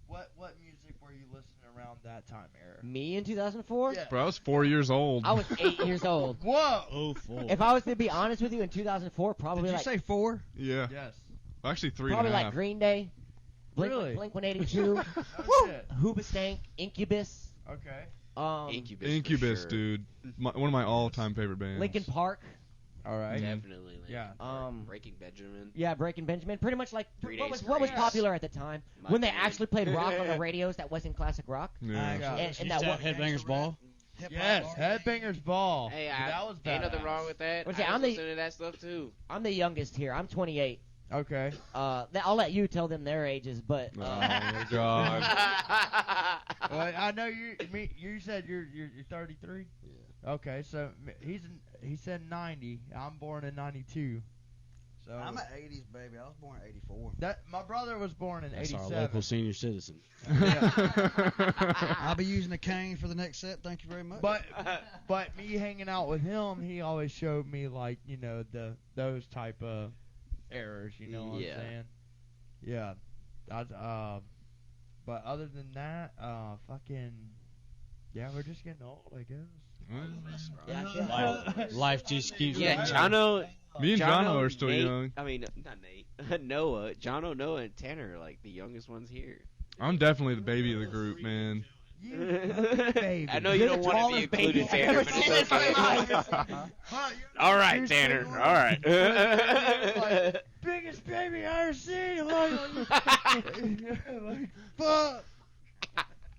what music were you listening around that time era? Me in 2004? Yeah. Bro, I was 4 years old. I was 8 years old. Whoa! Oh, full. If I was to be honest with you, in 2004, probably Did you like say 4? Yeah. Yes. Actually, 3 probably and a like half. Green Day, Really? Blink 182, No shit. Hoobastank, Incubus, Okay. Incubus, for sure. dude. One of my all-time favorite bands. Linkin Park, All right. Definitely. Like, Yeah. Breaking Benjamin. yeah, Breaking Benjamin. Pretty much like 3 what Days was Grace. popular at the time My when they band. actually played rock on the radios that wasn't classic rock. Yeah. Yeah. And that one, Headbangers Ball. Yes. Headbangers Ball. Hey, that was ain't nothing badass. wrong with that. What's that? I I'm was the- listening to that stuff too. I'm the youngest here. I'm 28. Okay. I'll let you tell them their ages, but Oh my God. Well, I know you. You said you're 33. Yeah. Okay, so he said 90. I'm born in 92. So I'm an 80s baby. I was born in 84. that my brother was born in That's our 87. local senior citizen. I'll be using a cane for the next set. Thank you very much. But me hanging out with him, he always showed me like those type of errors. You know what Yeah. I'm saying? Yeah. But other than that, fucking yeah, we're just getting old, I guess. Life just keeps Yeah, going. Jono. Me and Jono are still Nate, young. I mean, not Nate. Noah, Jono, Noah, and Tanner are like the youngest ones here. I'm definitely the baby of the group, man. You baby. I know you don't want to be included, Tanner, but it's okay. All right, Tanner. All right. Like, biggest baby I ever seen. Like, fuck.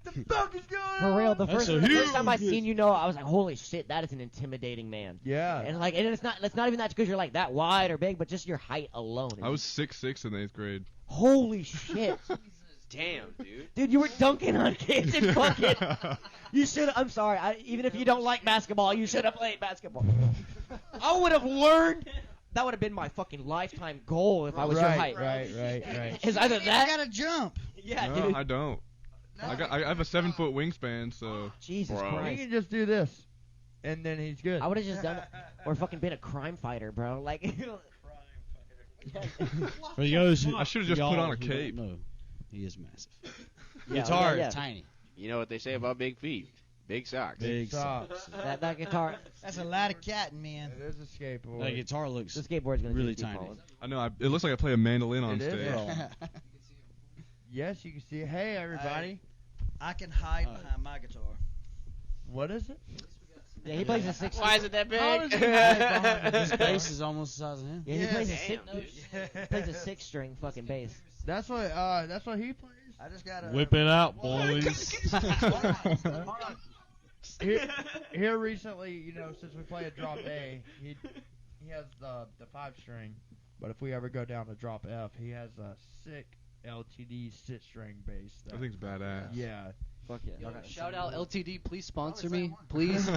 The fuck is going on? For real, the That's first time I seen you, I was like, holy shit, that is an intimidating man. Yeah. And like, and it's not even that because you're like that wide or big, but just your height alone. I was 6'6" in 8th grade. Holy shit. Damn, dude. Dude, you were dunking on kids and fucking. You should. I'm sorry. Even if you don't like basketball, you should have played basketball. I would have learned. That would have been my fucking lifetime goal if I was your height. Right. It's either that. You gotta jump. Yeah, No, dude. I don't. I have a 7-foot wingspan, so. Jesus Bro. He Christ. can just do this, and then he's good. I would have just done it, or fucking been a crime fighter, bro. Like. For those who, I should've just y'all put on a who cape. don't know, he is massive. Yeah, Guitar yeah. is tiny. You know what they say about big feet? Big socks. Big socks. That guitar. That's a lot of catting, man. It is a skateboard. That guitar looks The skateboard's gonna really just keep tiny. falling. I know. It looks like I play a mandolin on It is. stage. Yes, you can see it. Hey, everybody. I can hide behind my guitar. What is it? Yeah, he plays a six. Why is it that How does big? he hide behind His his bass is almost the size of him. Yeah, he plays a Damn, six. dude. He plays a six-string fucking bass. That's what he plays. I just gotta Whip it out, boys. Here recently, since we play a drop A, he has the 5-string, but if we ever go down to drop F, he has a sick LTD 6-string bass. I think it's badass. Yeah. Fuck yeah. Yo, shout out LTD, please sponsor me, please,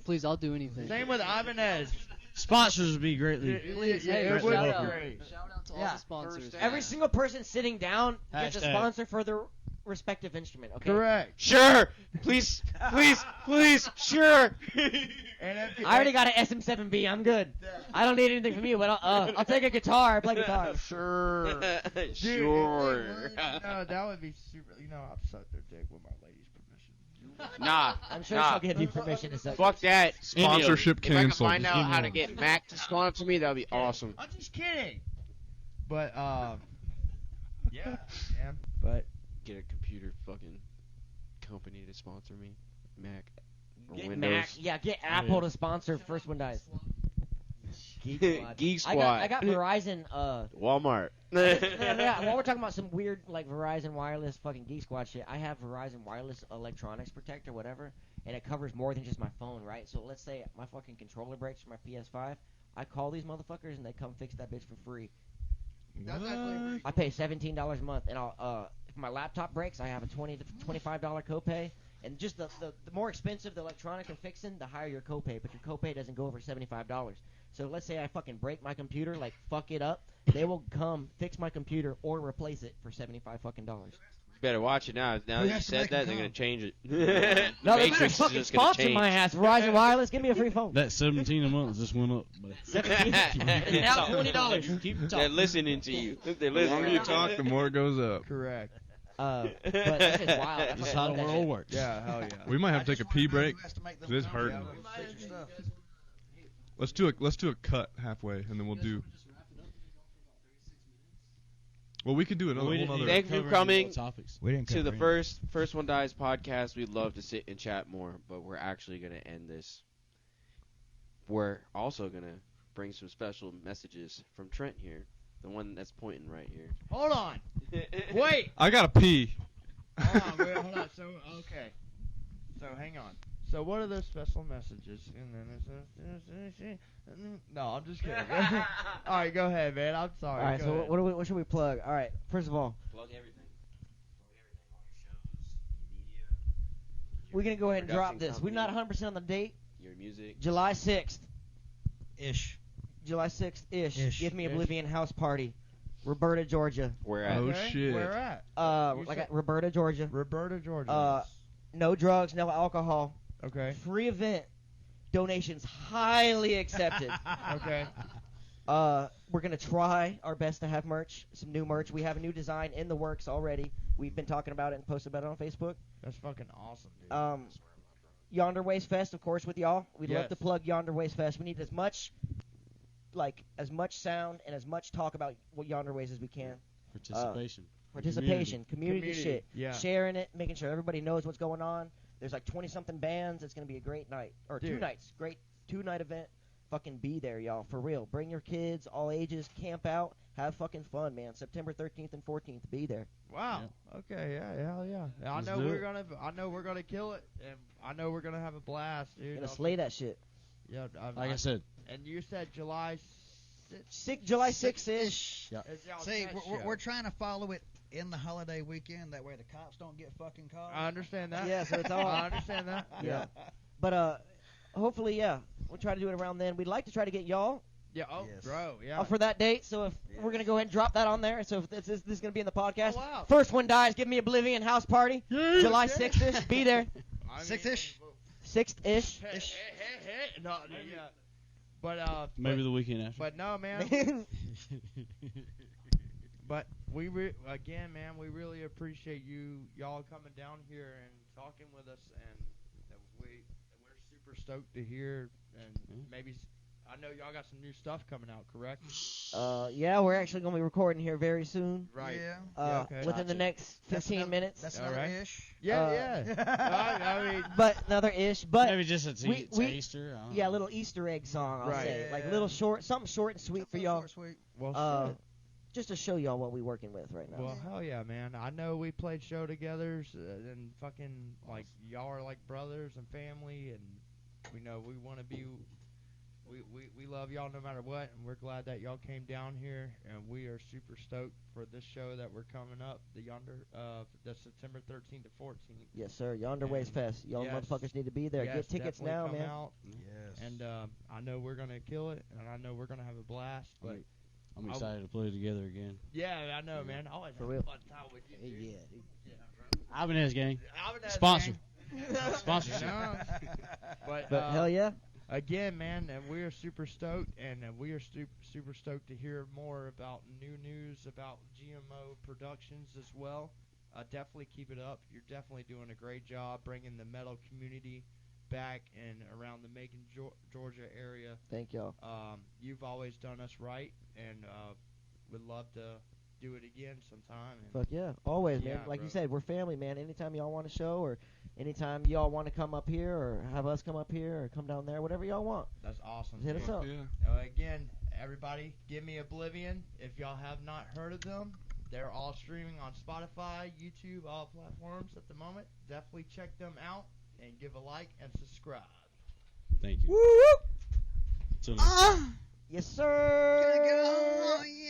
please. I'll do anything. Same with Ibanez. Sponsors would be greatly. Please, Yeah, hey, it shout would be out. great. Shout out to all Yeah. the sponsors. Every single person sitting down gets a Hashtag. sponsor for their respective instrument. Okay. Correct. Sure. Please, sure. And if I already got an SM7B. I'm good. I don't need anything from you, but I'll take a guitar. I play guitar. Sure. Dude, Sure. that would be super. I've sucked their dick with my lady's permission. Nah. I'm sure nah. she'll give you permission to suck. Fuck that. Sponsorship If I can canceled. find out how to get Mac to sponsor me, that would be awesome. I'm just kidding. But yeah, man. But Get a computer fucking company to sponsor me. Mac. Or Get Windows. Mac, yeah, get Apple to sponsor First One Dies. Geek Squad. Geek Squad. I got Verizon. Walmart. Yeah, while we're talking about some weird like Verizon wireless fucking Geek Squad shit, I have Verizon wireless electronics protector, whatever, and it covers more than just my phone, right? So let's say my fucking controller breaks for my PS5, I call these motherfuckers and they come fix that bitch for free. What? I pay $17 a month, and if my laptop breaks, I have a $20 to $25 copay. And just the more expensive the electronic and fixing, the higher your copay. But your copay doesn't go over $75. So let's say I fucking break my computer, like fuck it up, they will come fix my computer or replace it for $75 fucking dollars. Better watch it now. Now that you has to said make that, them they're going come? to change it. No, they better Matrix is fucking just gonna sponsor change. my ass. Verizon Wireless, give me a free phone. That 17 a month just went up. But It's now $20. keep They're talking. listening to you. They're The listening more to you talk, the more it goes up. correct. But this is wild. I That's fucking how love the that world shit. works. Yeah, hell yeah. We might have to take a pee break. Who has to make them 'cause it's come? hurting. Yeah, fix your stuff. Let's do a cut halfway, and then we'll do. Well, we could do another We whole didn't other. Thank you cover for any coming more topics. We didn't to the First One Dies podcast. We'd love to sit and chat more, but we're actually going to end this. We're also going to bring some special messages from Trent here, the one that's pointing right here. Hold on. Wait. I gotta pee. Hold on. So okay. So hang on. So what are those special messages? No, I'm just kidding. All right, go ahead, man. I'm sorry. All right, Go so ahead. what should we plug? All right, first of all, Plug everything. we're going to go ahead and drop Production this. We're not company. 100% on the date. Your music. July 6th. Ish. July 6th-ish. Ish. Give Me Ish. Oblivion house party. Roberta, Georgia. Where at? Oh, Okay, shit. Where at? Like said- at Roberta, Georgia. Roberta, Georgia. No drugs, no alcohol. Okay. Free event. Donations highly accepted. Okay. We're going to try our best to have merch, some new merch. We have a new design in the works already. We've been talking about it and posted about it on Facebook. That's fucking awesome, dude. Yonder Waste Fest, of course, with y'all. We'd love Yes. to plug Yonder Waste Fest. We need as much sound and as much talk about what Yonder Waste as we can. Participation. participation, community shit, Yeah. sharing it, making sure everybody knows what's going on. There's like 20-something bands. It's going to be a great night. Or Dude. 2 nights. Great 2-night event. Fucking be there, y'all. For real. Bring your kids, all ages. Camp out. Have fucking fun, man. September 13th and 14th. Be there. Wow. Okay. Yeah. Hell yeah. I Let's know do we're it. gonna. I know we're gonna kill it, and I know we're gonna have a blast, dude. Gonna slay that shit. Yeah. Like I said, And you said July. July 6th-ish. yeah. Is y'all See, test we're show. trying to follow it in the holiday weekend. That way the cops don't get fucking caught. I understand that. Yeah, so it's all. I understand that. Yeah. But hopefully, yeah, we'll try to do it around then. We'd like to try to get y'all Yeah. Oh, Yes. bro. Yeah. for that date. So if we're gonna go ahead and drop that on there. So if this is gonna be in the podcast. Oh, wow. First one dies. Give me Oblivion house party. July 6th-ish. Be there. I mean, 6th-ish? 6th-ish. No, yeah. But maybe the weekend after. But no, man. But again, man, we really appreciate y'all coming down here and talking with us, and we're super stoked to hear, and maybe I know y'all got some new stuff coming out, correct? Yeah, we're actually gonna be recording here very soon. Right. Yeah. Okay. Within the next 15 minutes. That's All another right. ish. Yeah, yeah. I mean, But another ish. But Maybe just a we- taster. I don't yeah, a know. little Easter egg song. I'll Right. say like Yeah. little short, something short and sweet for y'all. Short, sweet. well, shit. Just to show y'all what we working with right now. Well, hell yeah, man. I know we played show together, and fucking, like, y'all are like brothers and family, and we know we want to be, we love y'all no matter what, and we're glad that y'all came down here, and we are super stoked for this show that we're coming up, the September 13th to 14th. Yes, sir. Yonder Ways And Fest. Y'all yes. motherfuckers need to be there. Yes, Get tickets definitely now, come man. out, Yes. and I know we're going to kill it, and I know we're going to have a blast, but, I'm excited to play together again. yeah, I know, man. I always For have real. a fun time with you, dude. Yeah, dude. Ibanez gang. Alvarez, Sponsor. gang. Sponsorship. You know? But hell yeah. again, man, and we are super stoked, and we are super stoked to hear more about new news about GMO Productions as well. Definitely keep it up. You're definitely doing a great job bringing the metal community back and around the Macon, Georgia area. Thank y'all. You've always done us right, and would love to do it again sometime. And Fuck yeah. Always, man. Yeah, Like you bro. said, we're family, man. Anytime y'all want a show or anytime y'all want to come up here or have us come up here or come down there, whatever y'all want. that's awesome. Hit us dude. up. Yeah. Again, everybody, give me Oblivion. If y'all have not heard of them, they're all streaming on Spotify, YouTube, all platforms at the moment. Definitely check them out and give a like and subscribe. Thank you. Woo! Till next time. Yes, sir. Can I get on? Oh, yeah.